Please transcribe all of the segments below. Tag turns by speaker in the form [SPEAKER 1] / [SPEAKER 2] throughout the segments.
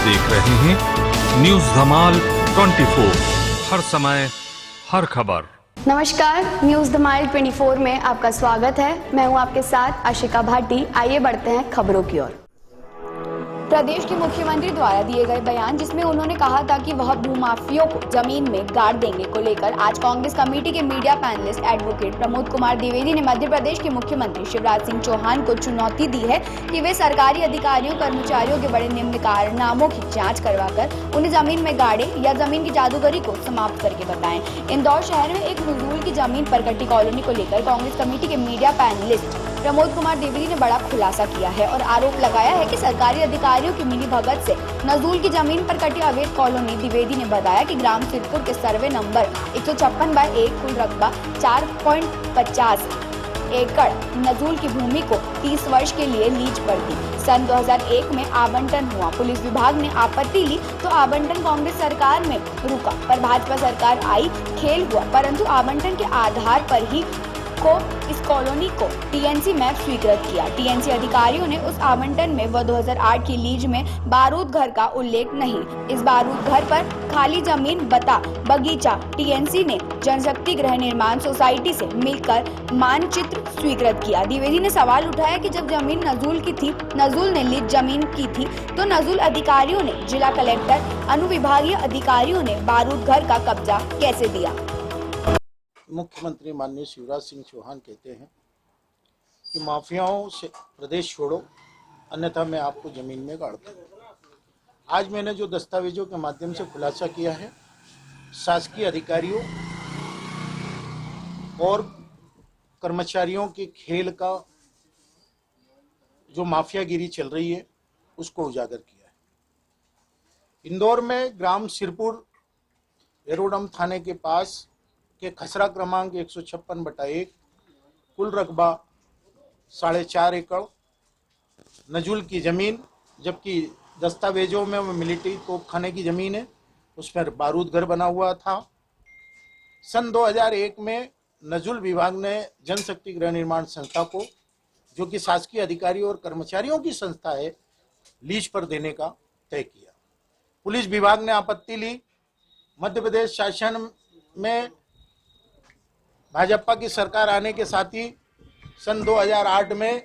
[SPEAKER 1] देख रहे हैं न्यूज धमाल 24, हर समय हर खबर।
[SPEAKER 2] नमस्कार, न्यूज धमाल 24 में आपका स्वागत है। मैं हूं आपके साथ आशिका भाटी। आइए बढ़ते हैं खबरों की ओर। प्रदेश के मुख्यमंत्री द्वारा दिए गए बयान जिसमें उन्होंने कहा था कि वह भूमाफियों को जमीन में गाड़ देंगे को लेकर आज कांग्रेस कमेटी के media panelist advocate Pramod Kumar Dwivedi ने मध्य प्रदेश के मुख्यमंत्री शिवराज सिंह चौहान को चुनौती दी है कि वे सरकारी अधिकारियों कर्मचारियों के बड़े निम्न कारनामों की जाँच करवाकर उन्हें जमीन में गाड़े या जमीन की जादूगरी को समाप्त करके बताएं। इंदौर शहर में एक नजूल की जमीन पर कटी कॉलोनी को लेकर कांग्रेस कमेटी के मीडिया पैनलिस्ट प्रमोद कुमार द्विवेदी ने बड़ा खुलासा किया है और आरोप लगाया है कि सरकारी अधिकारियों की मिली भगत से नजूल की जमीन पर कटी अवैध कॉलोनी। द्विवेदी ने बताया कि ग्राम सिरपुर के सर्वे नंबर 156/1 कुल रकबा 4.50 एकड़ नजूल की भूमि को 30 वर्ष के लिए लीज पर दी। सन 2001 में आवंटन हुआ। पुलिस विभाग ने आपत्ति ली तो आवंटन कांग्रेस सरकार में रुका, पर भाजपा सरकार आई, खेल हुआ, परंतु आवंटन के आधार पर ही इस कॉलोनी को टीएनसी मैप स्वीकृत किया। टीएनसी अधिकारियों ने उस आवंटन में व 2008 की लीज में बारूद घर का उल्लेख नहीं। इस बारूद घर पर खाली जमीन बता बगीचा टीएनसी ने जनशक्ति गृह निर्माण सोसाइटी से मिलकर मानचित्र स्वीकृत किया। द्विवेदी ने सवाल उठाया कि जब जमीन नजूल की थी, नजूल ने लीज जमीन की थी, तो नजूल अधिकारियों ने, जिला कलेक्टर, अनुविभागीय अधिकारियों ने बारूद घर का कब्जा कैसे दिया।
[SPEAKER 3] मुख्यमंत्री माननीय शिवराज सिंह चौहान कहते हैं कि माफियाओं से प्रदेश छोड़ो, अन्यथा मैं आपको जमीन में गाड़ दूंगा। आज मैंने जो दस्तावेजों के माध्यम से खुलासा किया है, शासकीय अधिकारियों और कर्मचारियों के खेल का जो माफियागिरी चल रही है उसको उजागर किया है। इंदौर में ग्राम सिरपुर एरोडम थाने के पास के खसरा क्रमांक 156/1 कुल रकबा 4.5 एकड़ नजूल की जमीन, जबकि दस्तावेजों में वो मिलिट्री तोपखाने की जमीन है, उस पर बारूद घर बना हुआ था। सन 2001 में नजूल विभाग ने जनशक्ति गृह निर्माण संस्था को, जो कि शासकीय अधिकारियों और कर्मचारियों की संस्था है, लीज पर देने का तय किया। पुलिस विभाग ने आपत्ति ली। मध्य प्रदेश शासन में भाजपा की सरकार आने के साथ ही सन 2008 में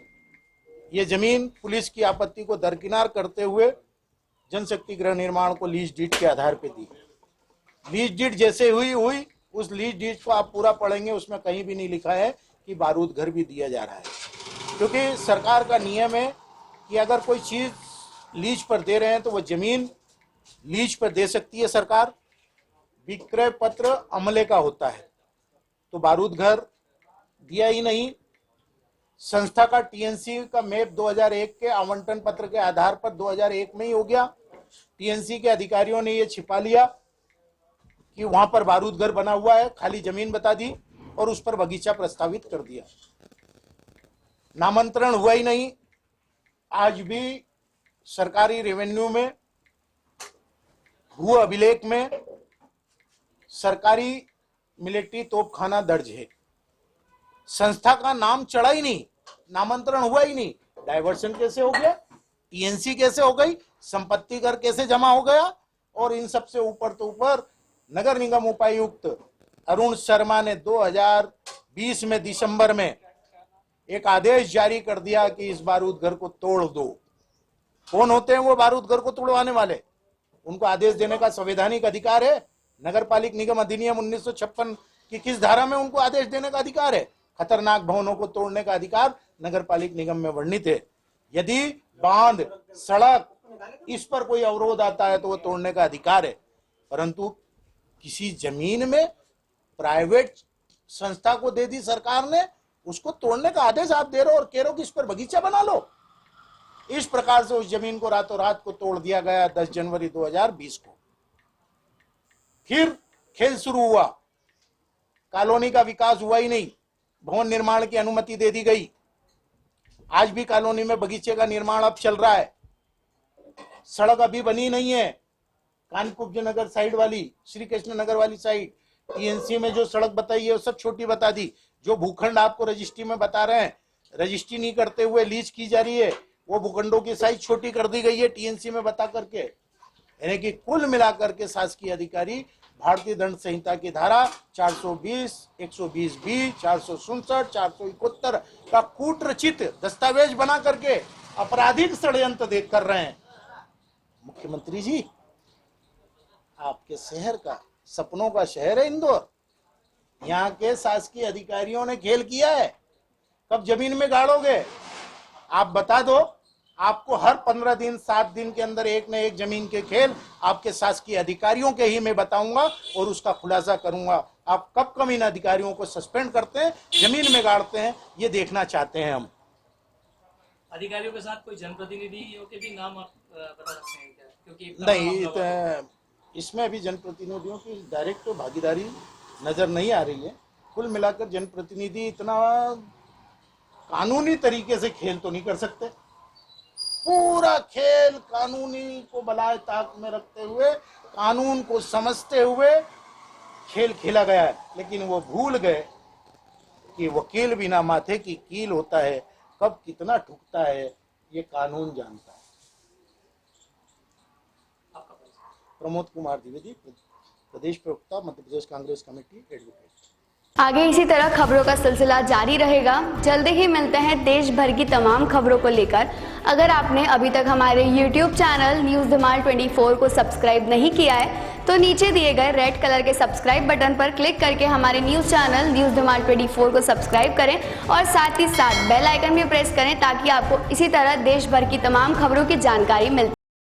[SPEAKER 3] ये जमीन पुलिस की आपत्ति को दरकिनार करते हुए जनशक्ति गृह निर्माण को लीज डीड के आधार पर दी। लीज डीड जैसे हुई उस लीज डीड को आप पूरा पढ़ेंगे, उसमें कहीं भी नहीं लिखा है कि बारूद घर भी दिया जा रहा है, क्योंकि सरकार का नियम है कि अगर कोई चीज लीज पर दे रहे हैं तो वह जमीन लीज पर दे सकती है सरकार। विक्रय पत्र अमले का होता है, तो बारूद घर दिया ही नहीं। संस्था का टीएनसी का मैप 2001 के आवंटन पत्र के आधार पर 2001 में ही हो गया। टीएनसी के अधिकारियों ने ये छिपा लिया कि वहां पर बारूद घर बना हुआ है, खाली जमीन बता दी और उस पर बगीचा प्रस्तावित कर दिया। नामांतरण हुआ ही नहीं। आज भी सरकारी रेवेन्यू में भू अभिलेख में सरकारी मिलिट्री तोपखाना दर्ज है। संस्था का नाम चढ़ा ही नहीं, नामांतरण हुआ ही नहीं। डायवर्सन कैसे हो गया, टीएनसी कैसे हो गई, संपत्ति कर कैसे जमा हो गया, और इन सबसे ऊपर तो ऊपर नगर निगम उपायुक्त अरुण शर्मा ने 2020 में दिसंबर में एक आदेश जारी कर दिया कि इस बारूद घर को तोड़ दो। कौन होते हैं वो बारूद घर को तोड़वाने वाले? उनको आदेश देने का संवैधानिक अधिकार है। नगर पालिक निगम अधिनियम 1956 की किस धारा में उनको आदेश देने का अधिकार है? खतरनाक भवनों को तोड़ने का अधिकार नगर पालिक निगम में वर्णित है। यदि बांध, सड़क, इस पर कोई अवरोध आता है तो वो तोड़ने का अधिकार है, परंतु किसी जमीन में प्राइवेट संस्था को दे दी सरकार ने, उसको तोड़ने का आदेश आप दे रहे हो और कह रहे हो कि इस पर बगीचा बना लो। इस प्रकार से उस जमीन को रातों रात को तोड़ दिया गया 10 जनवरी 2020 को। फिर खेल शुरू हुआ, कॉलोनी का विकास हुआ ही नहीं, भवन निर्माण की अनुमति दे दी गई। आज भी कॉलोनी में बगीचे का निर्माण अब चल रहा है। सड़क अभी बनी नहीं है। कानकुब्ज नगर साइड वाली, श्री कृष्ण नगर वाली साइड, टीएनसी में जो सड़क बताई है वो सब छोटी बता दी। जो भूखंड आपको रजिस्ट्री में बता रहे हैं, रजिस्ट्री नहीं करते हुए लीज की जा रही है, वो भूखंडों की साइज छोटी कर दी गई है टीएनसी में बता करके। यानी कि कुल मिलाकर के शासकीय अधिकारी भारतीय दंड संहिता की धारा 420, 120B, 467, 471 का कूटरचित दस्तावेज बना करके आपराधिक षड्यंत्र कर रहे हैं। मुख्यमंत्री जी, आपके शहर का, सपनों का शहर है इंदौर, यहाँ के शासकीय अधिकारियों ने खेल किया है। कब जमीन में गाड़ोगे? आप बता दो। आपको हर 15 दिन 7 दिन के अंदर एक न एक जमीन के खेल आपके शासकीय अधिकारियों के ही मैं बताऊंगा और उसका खुलासा करूंगा। आप कब कब इन अधिकारियों को सस्पेंड करते हैं, जमीन में गाड़ते हैं, ये देखना चाहते हैं हम।
[SPEAKER 4] अधिकारियों के साथ कोई जनप्रतिनिधियों के भी नाम आप बता सकते हैं क्या? क्योंकि
[SPEAKER 3] नहीं, इसमें अभी जनप्रतिनिधियों की डायरेक्ट भागीदारी नजर नहीं आ रही है। कुल मिलाकर जनप्रतिनिधि इतना कानूनी तरीके से खेल तो नहीं कर सकते। पूरा खेल कानूनी को बलाए ताक में रखते हुए, कानून को समझते हुए खेल खेला गया है, लेकिन वो भूल गए कि वकील बिना माथे की कील होता है, कब कितना ठुकता है ये कानून जानता है।
[SPEAKER 4] आपका परिचय?
[SPEAKER 3] प्रमोद कुमार द्विवेदी, प्रदेश प्रवक्ता, मध्य प्रदेश कांग्रेस कमेटी, एडवोकेट।
[SPEAKER 2] आगे इसी तरह खबरों का सिलसिला जारी रहेगा। जल्दी ही मिलते हैं देश भर की तमाम खबरों को लेकर। अगर आपने अभी तक हमारे YouTube चैनल न्यूज़ धमाल 24 को सब्सक्राइब नहीं किया है तो नीचे दिए गए रेड कलर के सब्सक्राइब बटन पर क्लिक करके हमारे न्यूज़ चैनल न्यूज़ धमाल 24 को सब्सक्राइब करें और साथ ही साथ बेल आइकन भी प्रेस करें ताकि आपको इसी तरह देश भर की तमाम खबरों की जानकारी मिलती